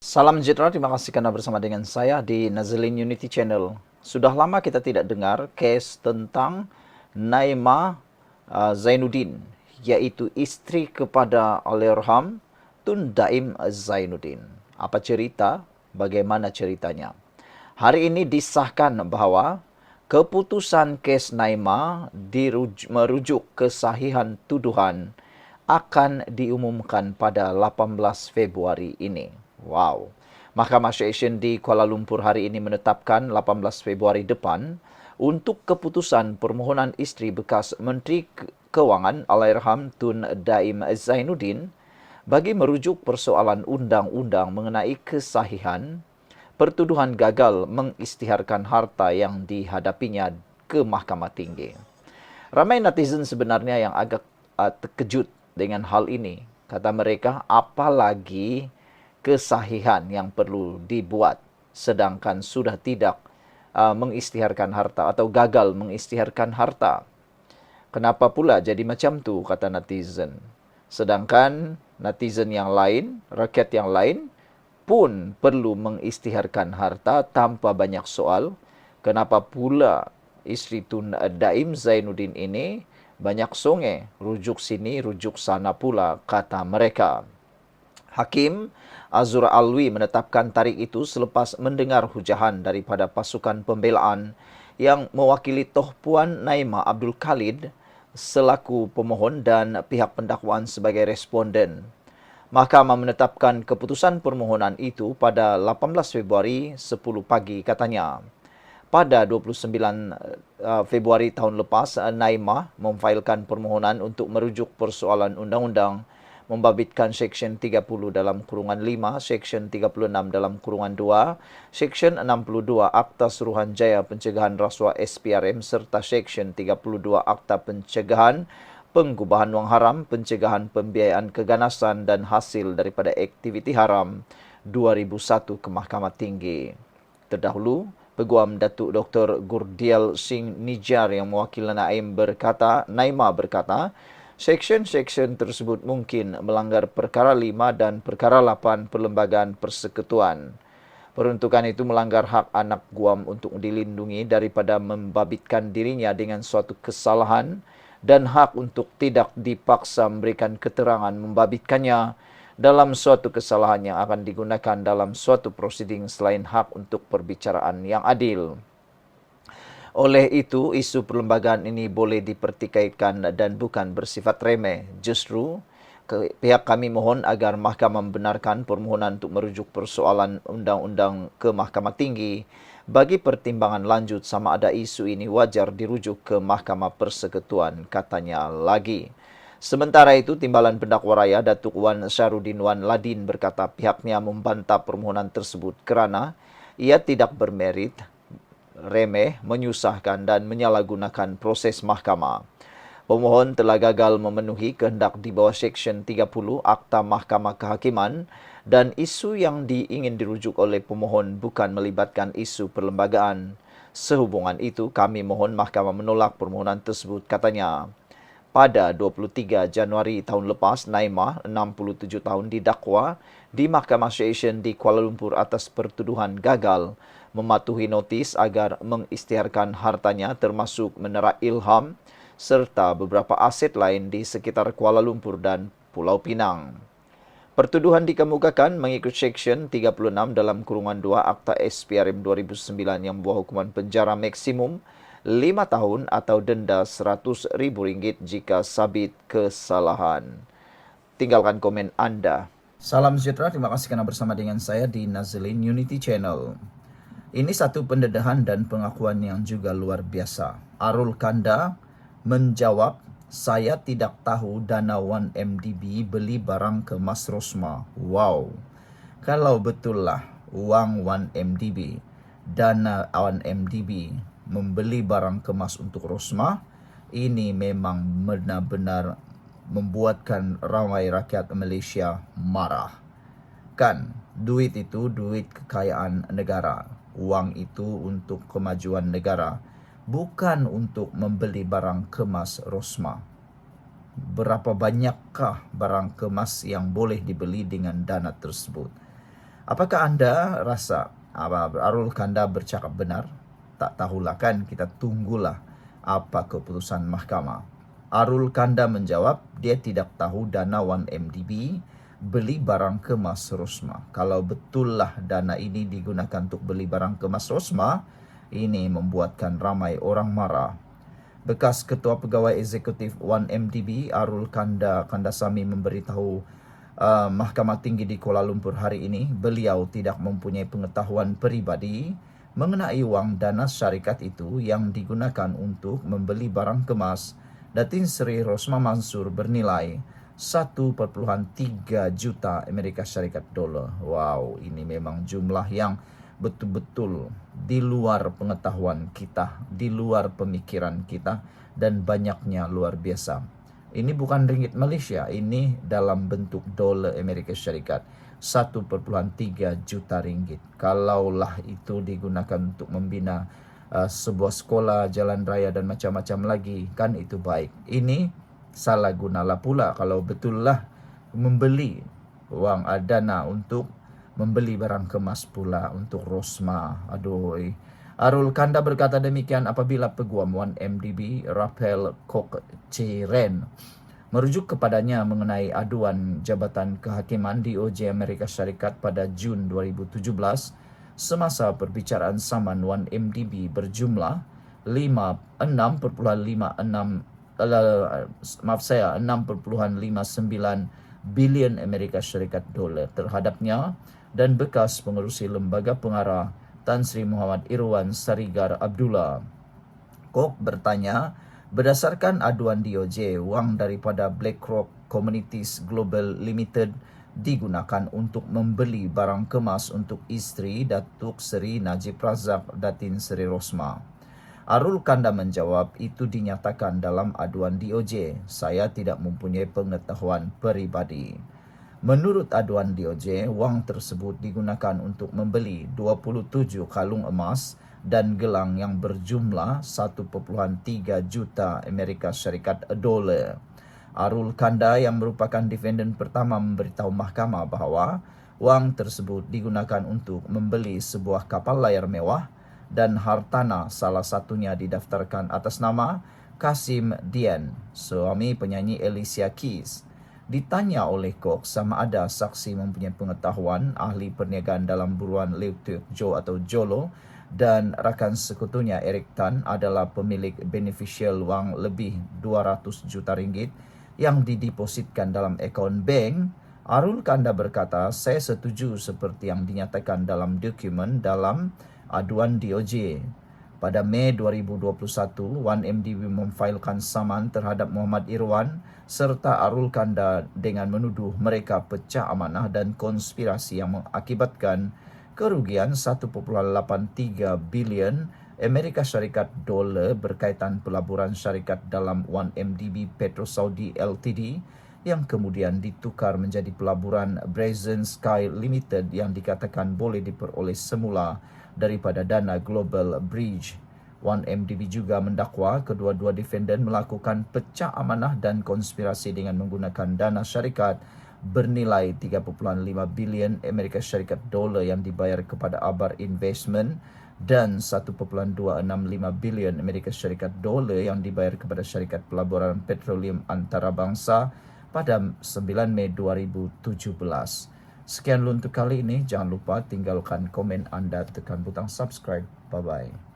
Salam sejahtera, terima kasih karena bersama dengan saya di Nazlin Unity Channel. Sudah lama kita tidak dengar case tentang Naimah Zainuddin, yaitu istri kepada Allahyarham Tun Daim Zainuddin. Apa cerita? Bagaimana ceritanya? Hari ini disahkan bahwa keputusan kes Naimah merujuk kesahihan tuduhan akan diumumkan pada 18 Februari ini. Wow. Mahkamah Session di Kuala Lumpur hari ini menetapkan 18 Februari depan untuk keputusan permohonan isteri bekas Menteri Kewangan Allahyarham Tun Daim Zainuddin bagi merujuk persoalan undang-undang mengenai kesahihan pertuduhan gagal mengisytiharkan harta yang dihadapinya ke Mahkamah Tinggi. Ramai netizen sebenarnya yang agak terkejut dengan hal ini. Kata mereka, apalagi kesahihan yang perlu dibuat sedangkan sudah tidak mengisytiharkan harta atau gagal mengisytiharkan harta. Kenapa pula jadi macam tu, kata netizen. Sedangkan netizen yang lain, rakyat yang lain pun perlu mengisytiharkan harta tanpa banyak soal. Kenapa pula isteri Tun Daim Zainuddin ini banyak songe, rujuk sini, rujuk sana pula, kata mereka. Hakim Azura Alwi menetapkan tarikh itu selepas mendengar hujahan daripada pasukan pembelaan yang mewakili Toh Puan Naimah Abdul Khalid selaku pemohon dan pihak pendakwaan sebagai responden. Mahkamah menetapkan keputusan permohonan itu pada 18 Februari 10 pagi katanya. Pada 29 Februari tahun lepas, Naimah memfailkan permohonan untuk merujuk persoalan undang-undang membabitkan Seksyen 30 dalam kurungan 5, Seksyen 36 dalam kurungan 2, Seksyen 62 Akta Suruhanjaya Pencegahan Rasuah SPRM serta Seksyen 32 Akta Pencegahan Pengubahan Wang Haram, Pencegahan Pembiayaan Keganasan dan Hasil daripada Aktiviti Haram 2001 ke Mahkamah Tinggi. Terdahulu, Peguam Datuk Dr. Gurdial Singh Nijar yang mewakili Naimah berkata, seksyen-seksyen tersebut mungkin melanggar Perkara 5 dan Perkara 8 Perlembagaan Persekutuan. Peruntukan itu melanggar hak anak guam untuk dilindungi daripada membabitkan dirinya dengan suatu kesalahan dan hak untuk tidak dipaksa memberikan keterangan membabitkannya dalam suatu kesalahan yang akan digunakan dalam suatu prosiding selain hak untuk perbicaraan yang adil. Oleh itu, isu perlembagaan ini boleh dipertikaikan dan bukan bersifat remeh. Justru, pihak kami mohon agar mahkamah membenarkan permohonan untuk merujuk persoalan undang-undang ke Mahkamah Tinggi bagi pertimbangan lanjut sama ada isu ini wajar dirujuk ke Mahkamah Persekutuan, katanya lagi. Sementara itu, Timbalan Pendakwa Raya Datuk Wan Syarudin Wan Ladin berkata pihaknya membantah permohonan tersebut kerana ia tidak bermerit, remeh, menyusahkan dan menyalahgunakan proses mahkamah. Pemohon telah gagal memenuhi kehendak di bawah Seksyen 30 Akta Mahkamah Kehakiman dan isu yang diingin dirujuk oleh pemohon bukan melibatkan isu perlembagaan. Sehubungan itu, kami mohon mahkamah menolak permohonan tersebut, katanya. Pada 23 Januari tahun lepas, Naimah, 67 tahun, didakwa di Mahkamah Session di Kuala Lumpur atas pertuduhan gagal mematuhi notis agar mengisytiharkan hartanya termasuk menera ilham serta beberapa aset lain di sekitar Kuala Lumpur dan Pulau Pinang. Pertuduhan dikemukakan mengikut Seksyen 36 dalam kurungan 2 Akta SPRM 2009 yang membawa hukuman penjara maksimum 5 tahun atau denda RM100,000 jika sabit kesalahan. Tinggalkan komen anda. Salam sejahtera, terima kasih kerana bersama dengan saya di Nazlin Unity Channel. Ini satu pendedahan dan pengakuan yang juga luar biasa. Arul Kanda menjawab, saya tidak tahu dana 1MDB beli barang ke Mas Rosmah. Wow. Kalau betullah wang 1MDB, dana 1MDB membeli barang kemas untuk Rosmah, ini memang benar-benar membuatkan ramai rakyat Malaysia marah. Kan, duit itu duit kekayaan negara. Wang itu untuk kemajuan negara, bukan untuk membeli barang kemas Rosmah. Berapa banyakkah barang kemas yang boleh dibeli dengan dana tersebut? Apakah Anda rasa Arul Kanda bercakap benar? Tak tahulah kan, kita tunggulah apa keputusan mahkamah. Arul Kanda menjawab dia tidak tahu dana 1MDB beli barang kemas Rosmah. Kalau betullah dana ini digunakan untuk beli barang kemas Rosmah, ini membuatkan ramai orang marah. Bekas Ketua Pegawai Eksekutif 1MDB Arul Kandasamy memberitahu Mahkamah Tinggi di Kuala Lumpur hari ini, beliau tidak mempunyai pengetahuan peribadi mengenai wang dana syarikat itu yang digunakan untuk membeli barang kemas Datin Seri Rosmah Mansur bernilai 1,3 juta Amerika Syarikat dolar. Wow, ini memang jumlah yang betul-betul di luar pengetahuan kita, di luar pemikiran kita, dan banyaknya luar biasa. Ini bukan ringgit Malaysia, ini dalam bentuk dolar Amerika Syarikat. 1,3 juta ringgit. Kalaulah itu digunakan untuk membina sebuah sekolah, jalan raya dan macam-macam lagi, kan itu baik. Ini salah gunalah pula kalau betullah membeli wang dana untuk membeli barang kemas pula untuk Rosmah. Aduh. Arul Kanda berkata demikian apabila Peguam 1MDB Raphael Kokcheren merujuk kepadanya mengenai aduan Jabatan Kehakiman DOJ Amerika Syarikat pada Jun 2017 semasa perbicaraan saman 1MDB berjumlah 6,59 bilion Amerika Syarikat dolar terhadapnya dan bekas pengerusi lembaga pengarah Tan Sri Muhammad Irwan Sarigar Abdullah. Kok bertanya, berdasarkan aduan DOJ, wang daripada BlackRock Communities Global Limited digunakan untuk membeli barang kemas untuk isteri Datuk Seri Najib Razak Datin Seri Rosmah. Arul Kanda menjawab, itu dinyatakan dalam aduan DOJ. Saya tidak mempunyai pengetahuan peribadi. Menurut aduan DOJ, wang tersebut digunakan untuk membeli 27 kalung emas dan gelang yang berjumlah 1,3 juta Amerika Syarikat dolar. Arul Kanda yang merupakan defendant pertama memberitahu mahkamah bahawa wang tersebut digunakan untuk membeli sebuah kapal layar mewah dan hartana salah satunya didaftarkan atas nama Kasim Dian, suami penyanyi Alicia Keys. Ditanya oleh Kok sama ada saksi mempunyai pengetahuan ahli perniagaan dalam buruan Lew Teoc Jo atau Jolo dan rakan sekutunya Eric Tan adalah pemilik beneficial wang lebih 200 juta ringgit yang didepositkan dalam akaun bank, Arul Kanda berkata, saya setuju seperti yang dinyatakan dalam dokumen dalam aduan DOJ. Pada Mei 2021, 1MDB memfailkan saman terhadap Muhammad Irwan serta Arul Kanda dengan menuduh mereka pecah amanah dan konspirasi yang mengakibatkan kerugian 1,83 bilion Amerika Syarikat dolar berkaitan pelaburan syarikat dalam 1MDB Petro Saudi Ltd yang kemudian ditukar menjadi pelaburan Brazen Sky Limited yang dikatakan boleh diperoleh semula daripada dana Global Bridge. 1MDB juga mendakwa kedua-dua defendant melakukan pecah amanah dan konspirasi dengan menggunakan dana syarikat bernilai 3,5 bilion Amerika Syarikat dolar yang dibayar kepada Abar Investment dan 1,265 bilion Amerika Syarikat dolar yang dibayar kepada Syarikat Pelaburan Petroleum Antarabangsa pada 9 Mei 2017. Sekian dulu untuk kali ini. Jangan lupa tinggalkan komen anda, tekan butang subscribe. Bye-bye.